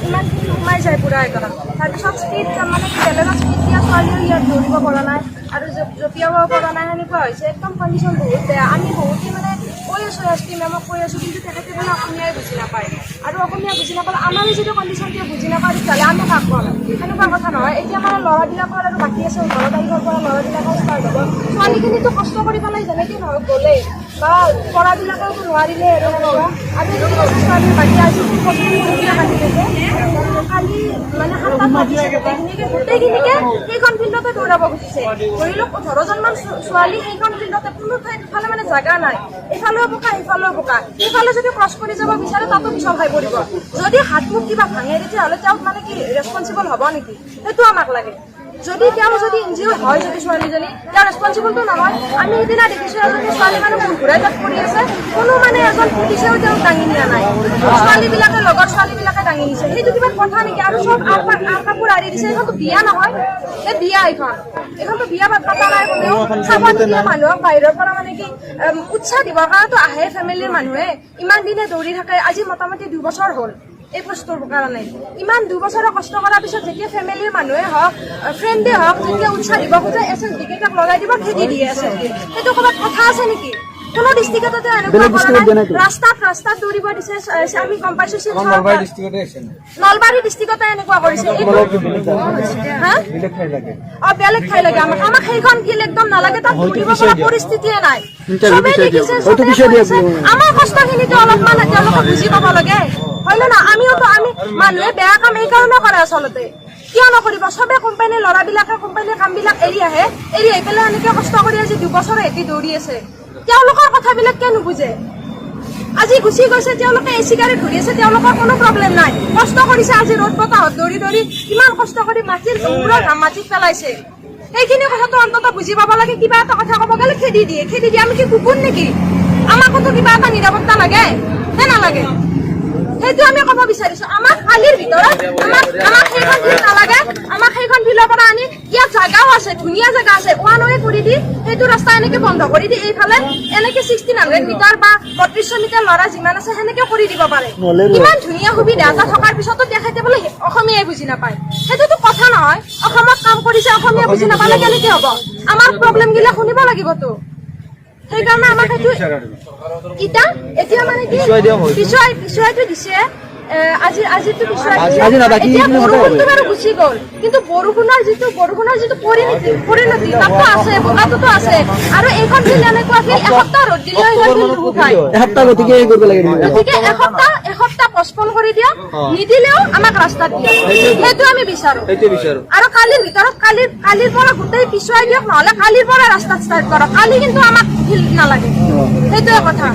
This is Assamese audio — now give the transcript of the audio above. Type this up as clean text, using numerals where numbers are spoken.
ইমানখিনি সোমাই যায় পুৰা একদম। তাৰপিছত স্পীড মানে কি বেলেগত স্পীড দিয়া ছোৱালীও ইয়াত দৌৰিব পৰা নাই আৰু জঁপিয়াব পৰা নাই, সেনেকুৱা হৈছে। একদম কণ্ডিশ্যন বহুত বেয়া। আমি বহুতে মানে কৈ আছোঁ, এছ.পি. মেমক কৈ আছোঁ, কিন্তু তেখেতে মানে অসমীয়াই বুজি নাপায়। আৰু অসমীয়া বুজি নাপালে আমাৰ যদি কণ্ডিশ্যনটোৱে বুজি নাপায় তেতিয়াহ'লে আমি কাক পাম? সেনেকুৱা কথা নহয়। এতিয়া মানে ল'ৰাবিলাকৰ আৰু বাকী আছে 18 তাৰিখৰ পৰা ল'ৰাবিলাকৰ ষ্টাৰ্ট হ'ব। ছোৱালীখিনিতো কষ্ট কৰি পেলাই যেনেকৈ নহওক গ'লেই বা পঢ়াবিলাকেওতো নোৱাৰিলে আৰু সেনেকুৱা। আৰু ছোৱালী বাকী আজি পৰীক্ষা কাটি গৈছে, কালি মানে 7টাত মাতিছে গোটেইখিনিকে সেইখন ফিল্ডতে দৌৰাব খুজিছে। ধৰি লওক 18জনমান ছোৱালী সেইখন ফিল্ডতে, কোনো ঠাইফালে মানে জেগা নাই, এইফালেও বোকা সিফালেও বোকা। সেইফালে যদি ক্ৰছ কৰি যাব বিচাৰে তাতো পিছল খাই পৰিব। যদি হাত মুখ কিবা ভাঙে তেতিয়াহ'লে তেওঁক মানে কি ৰেছপনচিবল হ'ব নেকি? সেইটো আমাক লাগে। যদি তেওঁ যদি ইনজিঅ'ৰ হয়, যদি ছোৱালীজনী তেওঁ ৰেছপনচিবলটো নহয়। আমি সেইদিনা দেখিছোঁ এজনী ছোৱালী মানে মূৰ ঘূৰাই তাত পৰি আছে, কোনো মানে এজন পুলিচেও তেওঁক দাঙি নিয়া নাই, ছোৱালীবিলাকে লগৰ ছোৱালীবিলাকে দাঙি নিছে। সেইটো কিবা কথা নেকি? আৰু চব আৰ কাপোৰ আৰি দিছে। এইখনতো বিয়া নহয়, এই বিয়া এইখনতো বিয়া পতা নাই কোনেও। চাব নিদিয়ে মানুহক বাহিৰৰ পৰা মানে কি উৎসাহ দিবৰ কাৰণেতো আহে ফেমিলিৰ মানুহে। ইমান দিনে দৌৰি থাকে, আজি মোটামুটি 2 বছৰ হ'ল এই বস্তুৰ কাৰণে। ইমান 2 বছৰৰ কষ্ট কৰাৰ পিছত যেতিয়া ফেমিলিৰ মানুহে হওক, ফ্ৰেণ্ডে হওক, যেতিয়া উৎসাহ দিব খোজে SSD কেইটাক লগাই দিব, খেদি দিয়ে SSD। সেইটো ক'ৰবাত কথা আছে নেকি? কোনো ডিষ্ট্ৰিক্টতে এনেকুৱা কৰা নাই। ৰাস্তাত দৌৰিব দিছে, আমি গম পাইছোঁ। নলবাৰী ডিষ্ট্ৰিক্টতে এনেকুৱা কৰিছে। বেলেগ ঠাই লাগে আমাক সেইখন ফিল্ড একদম নালাগে, তাত দৌৰিব পৰা পৰিস্থিতিয়ে নাই। চবেই দেখিছে, আমাৰ কষ্টখিনিতো অলপমান তেওঁলোকে বুজি পাব লাগে, হয় নে নহয়? আমি মানুহে বেয়া কাম এই কাৰণে কৰে আচলতে। কিয় নকৰিব? চবে কোম্পানীৰ ল'ৰাবিলাকে কোম্পানীৰ কামবিলাক এৰি আহি পেলাই এনেকে কষ্ট কৰি আজি 2 বছৰ এটি দৌৰি আছে। তেওঁলোকৰ কথাবিলাক কিয় নুবুজে? আজি গুচি গৈছে, তেওঁলোকে AC গাড়ীত ঘূৰি আছে, তেওঁলোকৰ কোনো প্ৰব্লেম নাই। কষ্ট কৰিছে, আজি ৰ'দ বতাহত দৌৰি কিমান কষ্ট কৰি মাটিত পেলাইছে। সেইখিনি কথাটো অন্তত বুজি পাব লাগে। কিবা এটা কথা ক'ব গ'লে খেদি দিয়ে। আমি কি কুকুৰ নেকি? আমাকোতো কিবা এটা নিৰাপত্তা লাগে নে নালাগে? সেইটো আমি ক'ব বিচাৰিছো। আমাক কালিৰ ভিতৰত আমাক সেইখন ফিল্ড নালাগে। আমাক সেইখন ফিল্ডৰ পৰা আনি ইয়াত জাগাও আছে, ধুনীয়া জাগা আছে, 1 ৱে কৰি দি সেইটো ৰাস্তা এনেকে বন্ধ কৰি দি এইফালে এনেকে 1600 মিটাৰ বা 3200 মিটাৰ ল'ৰা যিমান আছে সেনেকে কৰি দিব পাৰে। ইমান ধুনীয়া সুবিধা এটা থকাৰ পিছতো তেখেতে বোলে অসমীয়াই বুজি নাপায়। সেইটোতো কথা নহয়। অসমত কাম কৰিছে, অসমীয়া বুজি নাপালে কেনেকে হ'ব? আমাৰ প্ৰব্লেম গিলা শুনিব লাগিবতো। সেইকাৰণে আমাক সেইটো এতিয়া মানে কি পিছুৱাইটো দিছে। আজিতো পিছুৱাই এতিয়া বৰষুণটো বাৰু গুচি গ'ল, কিন্তু বৰষুণৰ যিটো পৰিণতি তাতো আছে, বোকাটোতো আছে। আৰু এইখন ফিল্ড এনেকুৱা ফিল্ড এসপ্তাহ ৰ'দ দিলেও এইখন ফিল্ড নুশুকায়। গতিকে এসপ্তাহ পষ্টপন কৰি দিয়ক, নিদিলেও আমাক ৰাস্তাত দিয়ক। সেইটো আমি বিচাৰো। আৰু কালিৰ ভিতৰত কালিৰ পৰা গোটেই পিছুৱাই দিয়ক, নহ'লে কালিৰ পৰা ৰাস্তাত ষ্টাৰ্ট কৰক। কালি কিন্তু আমাক ফিল্ড নালাগে, সেইটোৱে কথা।